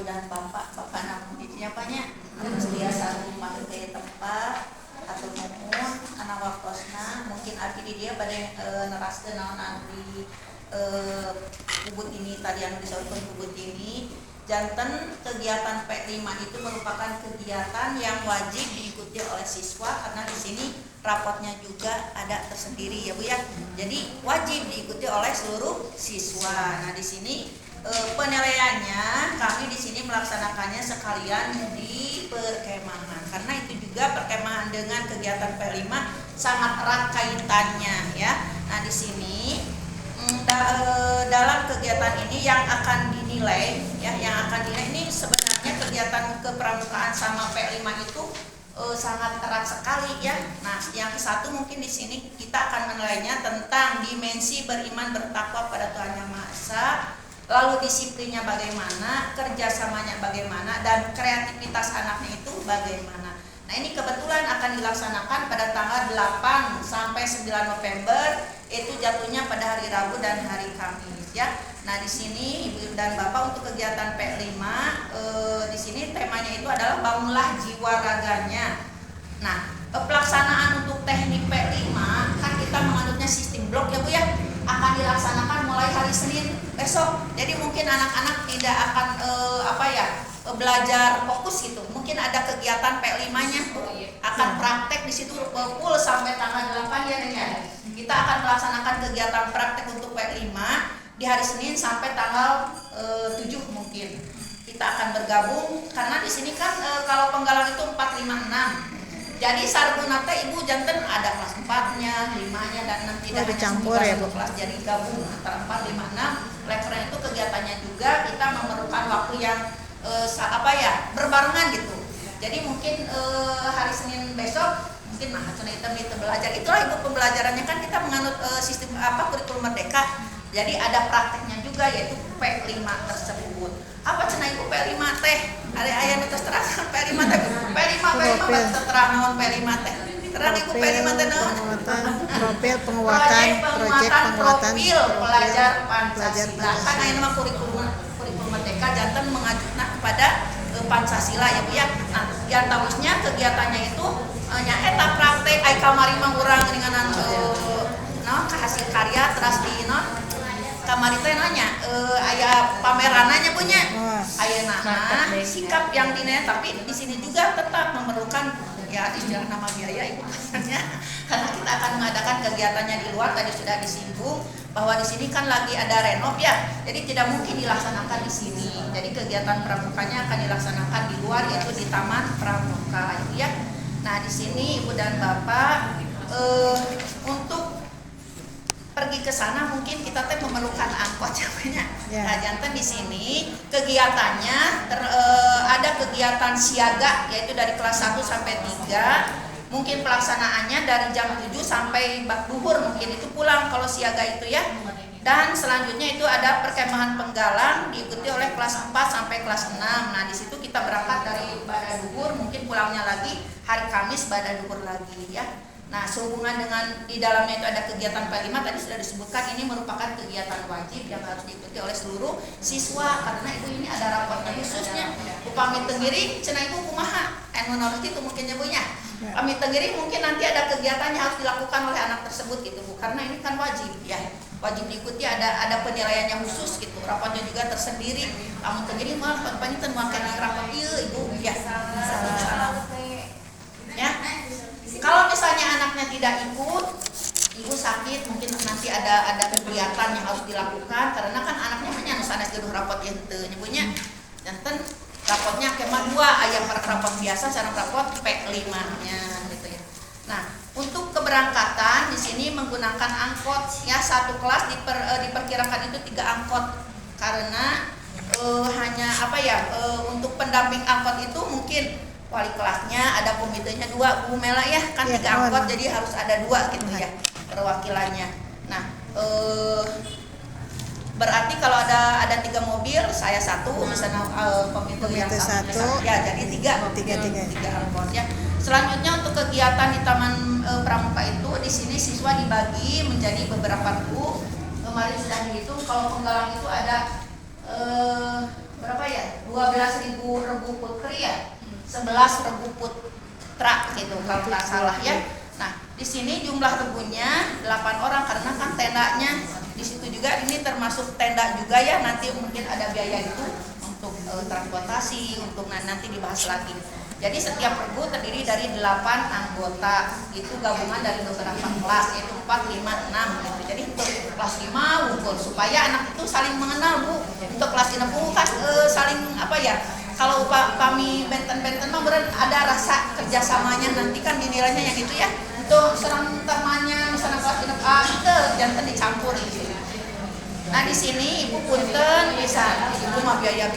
dan bapak namun didinya banyak terus biasa rumah ke tempat atau mohon anak waktosna mungkin arti di dia pada neraskeun naon di kubut ini tadi anu disebutkan kubut ini. Janten kegiatan P5 itu merupakan kegiatan yang wajib diikuti oleh siswa karena di sini rapotnya juga ada tersendiri ya Bu ya. Jadi wajib diikuti oleh seluruh siswa. Nah di sini penilaiannya kami di sini melaksanakannya sekalian di perkemahan karena itu juga perkemahan dengan kegiatan P5 sangat erat kaitannya ya. Nah di sini dalam kegiatan ini yang akan dinilai ya, yang akan dinilai ini sebenarnya kegiatan kepramukaan sama P5 itu sangat erat sekali ya. Nah, yang ke-1 mungkin di sini kita akan menilainya tentang dimensi beriman bertakwa pada Tuhan Yang Maha Esa, lalu disiplinnya bagaimana, kerjasamanya bagaimana, dan kreativitas anaknya itu bagaimana. Nah, ini kebetulan akan dilaksanakan pada tanggal 8 sampai 9 November, itu jatuhnya pada hari Rabu dan hari Kamis ya. Nah, di sini Ibu dan Bapak untuk kegiatan P5 di sini temanya itu adalah bangunlah jiwa raganya. Nah, pelaksanaan untuk teknik P5 kan kita menganutnya sistem blok ya Bu ya, akan dilaksanakan mulai hari Senin besok. Jadi mungkin anak-anak tidak akan belajar fokus gitu. Mungkin ada kegiatan P5-nya akan praktek di situ full sampai tanggal 8 ya Neng ya. Kita akan melaksanakan kegiatan praktek untuk P5 di hari Senin sampai tanggal 7 mungkin. Kita akan bergabung karena di sini kan kalau penggalang itu 4, 5, 6. Jadi sarjana teh Ibu janten ada kelas 4-nya, 5-nya dan 6 tidak hanya dicampur ya Bu. Kelas jadi gabung antara 4, 5, 6. Oleh karena itu kegiatannya juga kita memerlukan waktu yang berbarengan gitu. Jadi mungkin hari Senin besok mungkin kita belajar. Itulah Ibu pembelajarannya kan kita menganut sistem kurikulum merdeka. Jadi ada prakteknya juga yaitu P5 tersebut. Apa cenah Ibu P5 teh? Ada aya nu terang P5 teh. P5 terang naon P5 teh. Terang Ibu P5 teh naon? Profil penguatan profil pelajar Pancasila. Kan aya nama kurikulum merdeka janten mengajukan kepada Pancasila ya Bu ya. Nah, yang tahunya kegiatannya itu eta praktek ai kamari mah urang ngeunangan hasil karya terus di kamari teh nanya aya pamerananya punya ayeuna sikap yang dinilai tapi di sini juga tetap memerlukan ya istilah nama biaya Ibu karena kita akan mengadakan kegiatannya di luar tadi sudah disinggung bahwa di sini kan lagi ada renov ya jadi tidak mungkin dilaksanakan di sini jadi kegiatan pramukanya akan dilaksanakan di luar yaitu di Taman Pramuka ya. Nah di sini Ibu dan Bapak untuk pergi ke sana mungkin kita teh memerlukan angkot ya banyak. Nah, jantan di sini kegiatannya ada kegiatan siaga yaitu dari kelas 1 sampai 3. Mungkin pelaksanaannya dari jam 7 sampai duhur mungkin itu pulang kalau siaga itu ya. Dan selanjutnya itu ada perkemahan penggalang diikuti oleh kelas 4 sampai kelas 6. Nah, di situ kita berangkat dari pada duhur mungkin pulangnya lagi hari Kamis pada duhur lagi ya. Nah, sehubungan dengan di dalamnya itu ada kegiatan P5 tadi sudah disebutkan ini merupakan kegiatan wajib yang harus diikuti oleh seluruh siswa karena itu ini ada rapotnya khususnya. Upami tenggiri cenah ibu kumaha menurut itu mungkin ya Bu ya. Upami tenggiri mungkin nanti ada kegiatan yang harus dilakukan oleh anak tersebut gitu Bu karena ini kan wajib ya. Wajib diikuti ada penilaian yang khusus gitu. Rapotnya juga tersendiri. Upami tenggiri mah panjang makan rapot ieu Ibu ya. Ya. Kalau misalnya anaknya tidak ikut, ibu sakit, mungkin nanti ada kegiatan yang harus dilakukan karena kan anaknya hanya sanes geduh rapot ieu teu nyebunya. Janten rapotnya kemah 2 aya rapot biasa sareng rapot P5-nya gitu ya. Nah, untuk keberangkatan di sini menggunakan angkot ya satu kelas diperkirakan itu 3 angkot karena hanya untuk pendamping angkot itu mungkin wali kelasnya ada komitenya 2 Bu Mela ya kan 3 angkot jadi harus ada 2 gitu ya perwakilannya. Nah berarti kalau ada 3 mobil saya 1 misalnya komite yang 1 ya jadi 3 angkot ya. Selanjutnya untuk kegiatan di Taman Pramuka itu di sini siswa dibagi menjadi beberapa grup. Kemarin sudah dihitung kalau penggalang itu ada berapa ya? 12.000 regu putri ya, 11 regu putra gitu kalau nggak salah ya. Nah, di sini jumlah regunya 8 orang karena kan tendanya di situ juga, ini termasuk tenda juga ya, nanti mungkin ada biaya itu untuk transportasi, untuk nanti dibahas lagi. Jadi setiap regu terdiri dari 8 anggota, itu gabungan dari beberapa kelas, yaitu 4, 5, 6 gitu. Jadi untuk kelas 5 ukur supaya anak itu saling mengenal Bu. Untuk kelas 6 kan saling apa ya? Kalau kami benten-benten mah ada rasa kerjasamanya, nanti kan dinilainya yang itu ya. Untuk serang temannya misalnya kelas 6 A itu jangan dicampur gitu. Nah di sini Ibu punten bisa, Ibu mah biaya.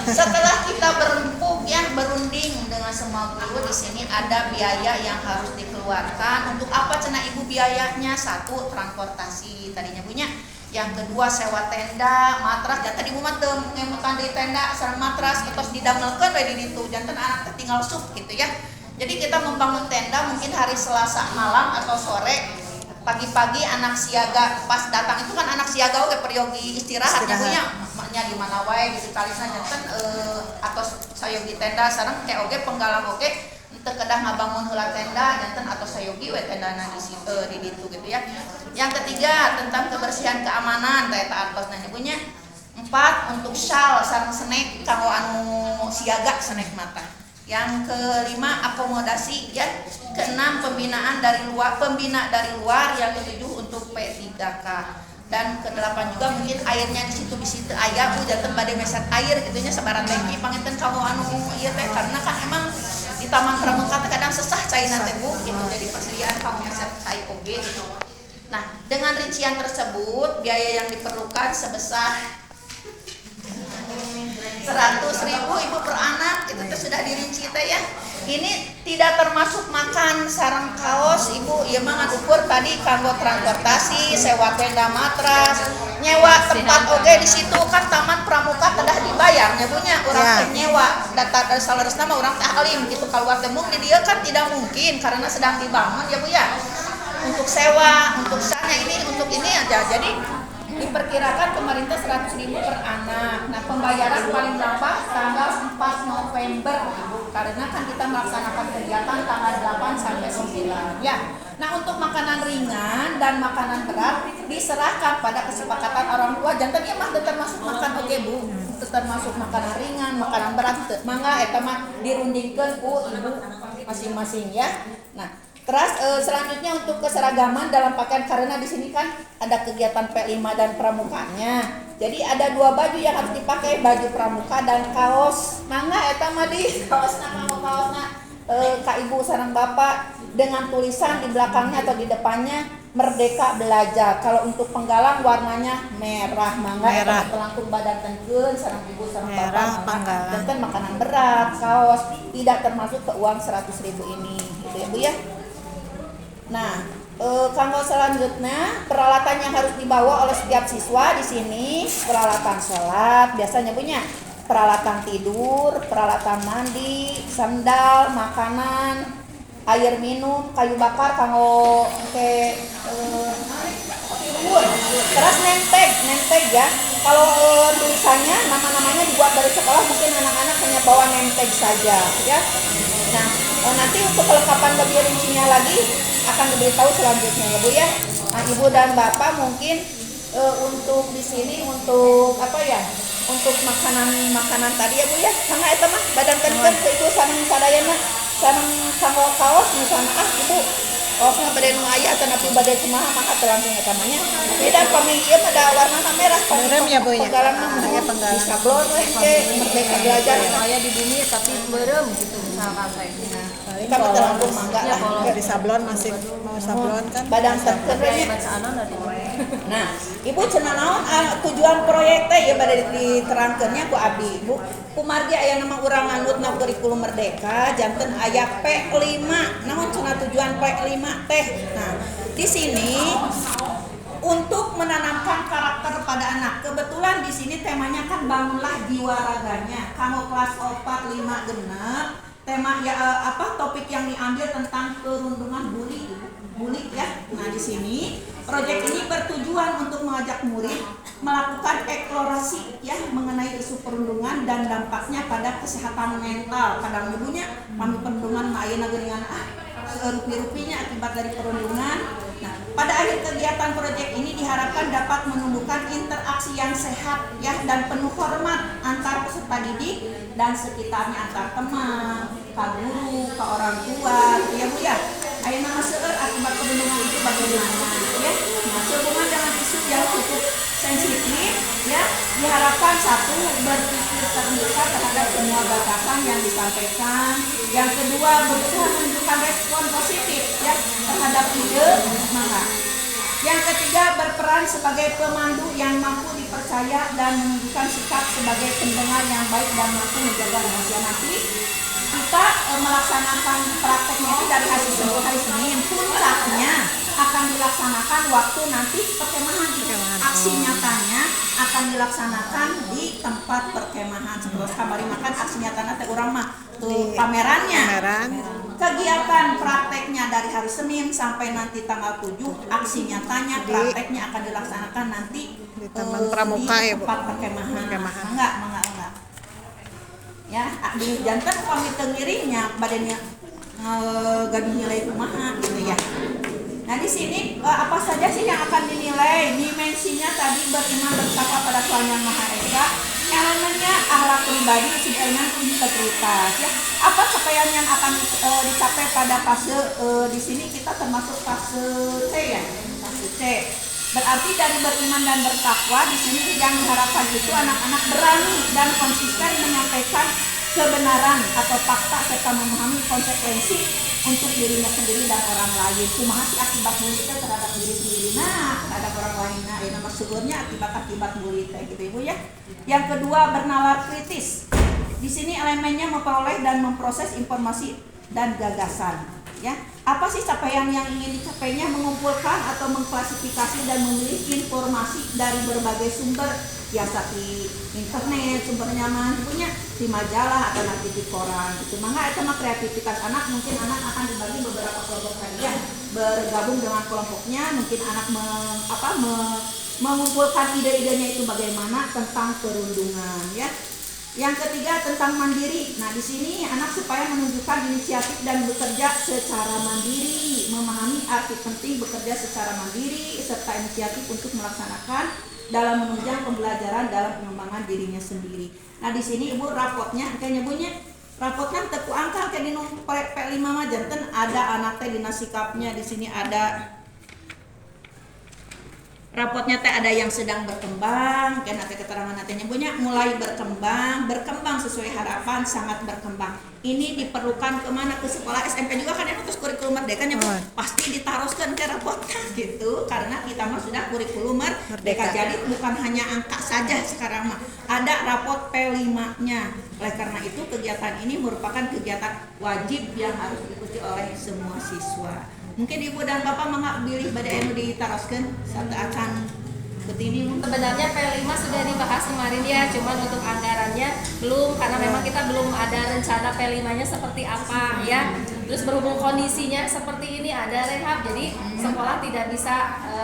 Setelah kita berempuk ya, berunding dengan semua guru, di sini ada biaya yang harus dikeluarkan. Untuk apa cenah Ibu biayanya? 1, transportasi tadinya punya. Yang kedua sewa tenda, matras. Jantan Ibu mah ngemutan di tenda sareng matras terus didamelkeun we di ditu. Jantan anak tinggal sup gitu ya. Jadi kita membangun tenda mungkin hari Selasa malam atau sore. Pagi-pagi anak siaga pas datang itu kan anak siaga oke peryogi istirahatnya punya maknya di mana wae gitu kalisna janten atau sayogi tenda sareng kayak oge penggalang oge teu kedah ngabangun heula tenda janten atau sayogi we tendana di situ di ditu gitu ya. Yang ketiga tentang kebersihan keamanan teh eta artosna punya. 4 untuk syal sareng snack kanggo anu siaga snack mata. Yang kelima akomodasi ya. Keenam pembina dari luar, yang ketujuh untuk P3K. Dan kedelapan juga mungkin airnya di situ aya Bu janten bade meset air gitunya sabaran tangki panginten kanggo anu ieu teh karena kan emang di Taman Pramuka kadang sesah caina teh Bu gitu jadi persediaan kanggo meset cai oge gitu. Nah, dengan rincian tersebut biaya yang diperlukan sebesar 100.000 Ibu per anak itu sudah dirinci teh ya. Ini tidak termasuk makan sareng kaos Ibu, ieu mah ngukur tadi kanggo transportasi, sewa tenda matras, nyewa tempat oge di situ kan Taman Pramuka kedah dibayar nya punya urang teh nyewa. Data salaresna mah urang teh alim gitu kaluar teh di dieu kan tidak mungkin karena sedang dibangun ya Bu ya. Untuk sewa, untuk sana ini, untuk ini aja. Jadi diperkirakan pemerintah 100.000 per anak. Nah pembayaran paling lambat tanggal 4 November Ibu, karena kan kita melaksanakan kegiatan tanggal 8 sampai 9 ya. Nah untuk makanan ringan dan makanan berat diserahkan pada kesepakatan orang tua. Jantan ieu mah termasuk makan oge Bu, termasuk makanan ringan, makanan berat mangga eta mah dirundingkeun ku Ibu masing-masing ya. Nah terus selanjutnya untuk keseragaman dalam pakaian karena di sini kan ada kegiatan P5 dan pramukanya. Jadi ada 2 baju yang harus dipakai, baju pramuka dan kaos. Mangga eta mah di kaosna Kak Ibu sareng Bapak dengan tulisan di belakangnya atau di depannya Merdeka Belajar. Kalau untuk penggalang warnanya merah, mangga eta pelangkung badan tengkeun sareng Ibu sareng Bapak. Dan makanan berat, kaos tidak termasuk ke uang 100.000 ini. Gitu ya Bu ya. Nah, kanggo selanjutnya peralatan yang harus dibawa oleh setiap siswa di sini peralatan sholat biasanya punya peralatan tidur, peralatan mandi, sandal, makanan, air minum, kayu bakar kanggo terus nenteg ya. Kalau tulisannya nama-namanya dibuat dari sekolah mungkin anak-anak hanya bawa nenteg saja ya. Nah, nanti untuk kelengkapan lebih rincinya lagi akan diberitahu selanjutnya ya Bu ya. Nah, Ibu dan Bapak mungkin untuk di sini untuk apa ya? Untuk makanan tadi ya Bu ya. Mangga eta mah badan tengkeun ke Ibu sareng sadayana sareng kanggo kaos misalnya Ibu kaosna bade nu aya atau napi bade kumaha maka langsung eta mah nya. Beda pami ieu mah da warna merah merem ya Bu ya. Penggalang mah ya penggalang. Sablon we ke Merdeka Belajar aya di bumi tapi berem gitu misalkan teh. Kita terlalu mangga lah. Di sablon masih mau sablon kan. Badan tengkeun we. Bacaanan dari Nah, Ibu cenah naon tujuan proyek teh ya bade diterangkeunnya ku abdi. Bu, kumargi aya nama urang nganutna kurikulum merdeka janten aya P5. Naon cenah tujuan P5 teh? Nah, di sini untuk menanamkan karakter pada anak. Kebetulan di sini temanya kan bangunlah jiwa raganya. Kanggo kelas 4, 5 genep. Tema ya topik yang diambil tentang perundungan bully ya. Nah, di sini proyek ini bertujuan untuk mengajak murid melakukan eksplorasi ya mengenai isu isu perundungan dan dampaknya pada kesehatan mental. Kadang ibunya kami perundungan ayeuna geuningan rupi-rupinya akibat dari perundungan. Nah, pada akhir kegiatan proyek ini diharapkan dapat menumbuhkan interaksi yang sehat ya dan penuh hormat antar peserta didik dan sekitarnya, antar teman, ke guru, ke orang tua, ya Bu ya. Ayeuna mah seueur akibat perundungan itu bagaimana ya. Nah, sehubungan dengan isu yang cukup sensitif ya, diharapkan satu berpikir terbuka terhadap semua gagasan yang disampaikan. Yang kedua, berusaha menunjukkan respon positif ya terhadap ide mangga. Yang ketiga, berperan sebagai pemandu yang mampu dipercaya dan menunjukkan sikap sebagai pendengar yang baik dan mampu menjaga rahasia. Nanti kita melaksanakan prakteknya itu dari hari Senin. Puncaknya akan dilaksanakan waktu nanti perkemahan. Aksi nyatanya akan dilaksanakan di tempat perkemahan. Terus kamari makan aksi nyatanya teh urang mah tuh pamerannya. Kegiatan prakteknya dari hari Senin sampai nanti tanggal 7, aksi nyatanya prakteknya akan dilaksanakan nanti di Taman Pramuka di ya Bu. tempat perkemahan. Enggak. Ya, di jantan kami tengirinya badannya gaduh nilai kumaha gitu ya. Nah di sini apa saja sih yang akan dinilai? Dimensinya tadi beriman bertakwa pada Tuhan Yang Maha Esa. Elemennya akhlak pribadi, sidainan integritas. Ya, apa capaian yang akan dicapai pada fase di sini kita termasuk fase C ya, fase C. Berarti dari beriman dan bertakwa di sini yang diharapkan itu anak-anak berani dan konsisten menyampaikan kebenaran atau fakta serta memahami konsekuensi untuk dirinya sendiri dan orang lain. Kumaha sih akibat murid terhadap diri sendiri, nah terhadap orang lain. Nah ini maksudnya akibat murid gitu Ibu ya. Yang kedua, bernalar kritis. Di sini elemennya memperoleh dan memproses informasi dan gagasan. Ya, apa sih capaian yang ingin dicapainya? Mengumpulkan atau mengklasifikasi dan memilih informasi dari berbagai sumber, biasa di internet, sumbernya mah punya di majalah atau nanti di koran gitu. Maka itu mah kreativitas anak, mungkin anak akan dibagi beberapa kelompok tadi ya, bergabung dengan kelompoknya, mungkin anak mengumpulkan ide-idenya itu bagaimana tentang perundungan ya. Yang ketiga, tentang mandiri. Nah, di sini anak supaya menunjukkan inisiatif dan bekerja secara mandiri, memahami arti penting bekerja secara mandiri serta inisiatif untuk melaksanakan dalam menunjang pembelajaran dalam pengembangan dirinya sendiri. Nah, di sini Ibu rapotnya kayaknya bunyi rapotnya teku angka kayak di P5 mah janten ada anak teh dina sikapnya, di sini ada rapotnya teh ada yang sedang berkembang, kan nanti keterangan nantinya punya mulai berkembang sesuai harapan, sangat berkembang. Ini diperlukan kemana, ke sekolah SMP juga kan itu kurikulum merdekanya Bu, pasti ditaroskan ke rapotnya gitu, karena kita mah sudah kurikulum merdeka. Jadi bukan hanya angka saja sekarang mah, ada rapot P5-nya. Oleh karena itu kegiatan ini merupakan kegiatan wajib yang harus diikuti oleh semua siswa. Mungkin Ibu dan Bapak mengambil pada enu ditaroskan satu akan betini. Sebenarnya P5 sudah dibahas kemarin ya, cuman untuk anggarannya belum, karena memang kita belum ada rencana P5-nya seperti apa ya. Terus berhubung kondisinya seperti ini, ada rehab, jadi sekolah tidak bisa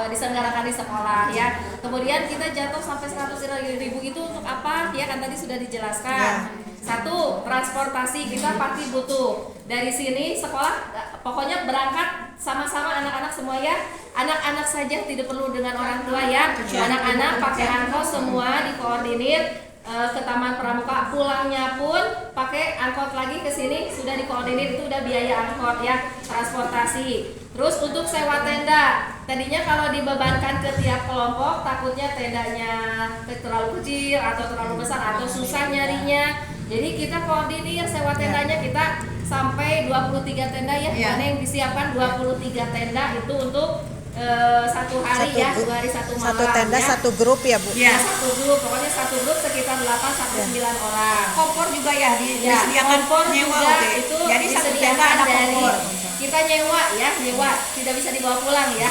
diselenggarakan di sekolah ya. Kemudian kita jatuh sampai 100.000 itu untuk apa ya, kan tadi sudah dijelaskan. Satu, transportasi kita pasti butuh. Dari sini sekolah pokoknya berangkat sama-sama anak-anak semua ya. Anak-anak saja tidak perlu dengan orang tua ya. Anak-anak pakai angkot semua dikoordinir ke Taman Pramuka. Pulangnya pun pakai angkot lagi ke sini, sudah dikoordinir, itu udah biaya angkot ya, transportasi. Terus untuk sewa tenda, tadinya kalau dibebankan ke tiap kelompok takutnya tendanya terlalu kecil atau terlalu besar atau susah nyarinya. Jadi kita koordinir sewa tendanya, kita sampai 23 tenda ya. Mana yang disiapkan 23 tenda itu untuk satu hari ya, 2 hari 1 malam. Satu tenda ya. satu grup ya Bu? Ya, satu grup, pokoknya satu grup sekitar 8-9 orang. Kompor juga ya disediakan, kompor nyewa juga oke. itu Jadi satu tenda disediakan ada dari kompor. kita nyewa, tidak bisa dibawa pulang ya.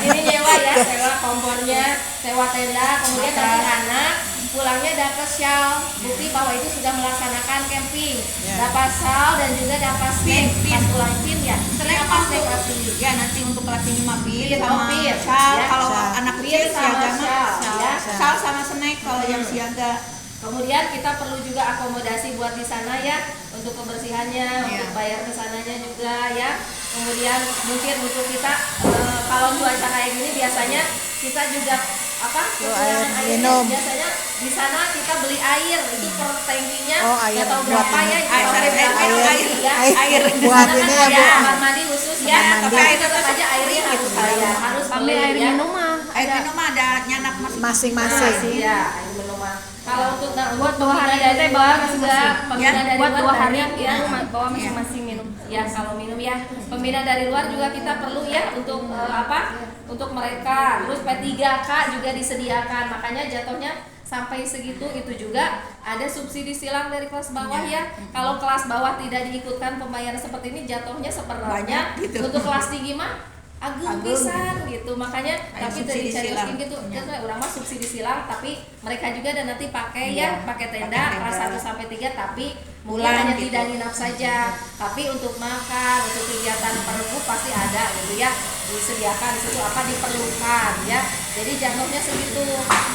Ini nyewa ya, sewa kompornya, sewa tenda, kemudian nanti anak pulangnya dapat shawl, bukti bahwa itu sudah melaksanakan camping. Dapat shawl dan juga dapat snack pas pulang pin ya. Snack Apa snack pasti? Ya nanti untuk kelasnya 5 pil sama pil, shawl ya. kalau Shawl. anak Pil kecil sama siaga mah shawl, ya. shawl sama snack kalau yang siaga. Kemudian kita perlu juga akomodasi buat di sana ya, untuk kebersihannya, untuk bayar ke sananya juga ya. Kemudian mungkin untuk kita kalau cuaca kayak gini biasanya kita juga kekurangan air minum. Biasanya di sana kita beli air itu per tankinya Air nggak tahu buat berapa ini. ya, itu Air, sampai berapa air Di buat sana ini kan ya, ada Bu. kamar mandi khusus ya, Kamar tapi mandi. tetap aja airnya harus bayar, harus Sampai beli air ya. minum mah Air minum ada nyanak Masing-masing. Ya, air minuman. Kalau untuk buat bawa pembina hari dari teh luar bawa juga, pembina Ya, dari buat luar 2 hari banyak ya. bawa masing-masing minum. Ya, kalau minum ya. Pembina dari luar juga kita perlu ya untuk untuk mereka. Terus P3K juga disediakan. Makanya jatuhnya sampai segitu itu juga ada subsidi silang dari kelas bawah ya. Kalau kelas bawah tidak diikutkan pembayaran seperti ini jatuhnya sebenarnya Banyak gitu. untuk kelas tinggi mah agung pisan gitu. Makanya Kayak tapi subsidi dari silang. cari gitu ya. Orang mah subsidi silang tapi mereka juga dan nanti pakai Iya, ya pakai tenda pakai kelas tenda. 1 sampai 3 tapi mungkin Pulang hanya gitu. tidak nginap saja, tapi untuk makan, untuk kegiatan perlu pasti ada gitu ya, disediakan di situ apa diperlukan ya. Jadi jatuhnya segitu.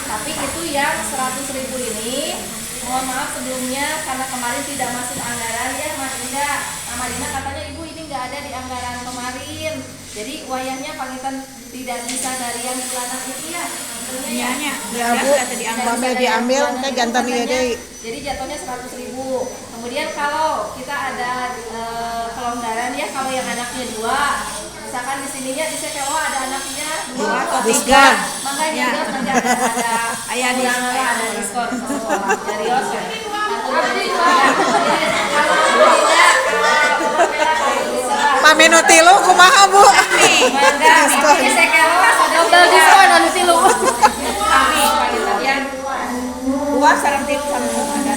Tapi itu yang 100.000 ini mohon maaf sebelumnya karena kemarin tidak masuk anggaran ya Mas Indah. Nah, Madina katanya ibu ini nggak ada di anggaran kemarin. Jadi wayahnya pangitan tidak bisa dari yang bulanan itu ya. Tentunya ya. Ya Bu, kami diambil teh jantan ieu deui. Jadi jatuhnya 100.000. Kemudian kalau kita ada kelonggaran ya, kalau yang anaknya 2, misalkan di sininya di Sekelo ada anaknya 2 atau 3, Diskon. makanya Ya. juga nanti ada Aya diskon. ada diskon dari Yos. Kalau tidak Pamenu tilu kumaha Bu? Diskon. Di Sekelo Double diskon anu tilu. kami yang Buah sarang tip sama ada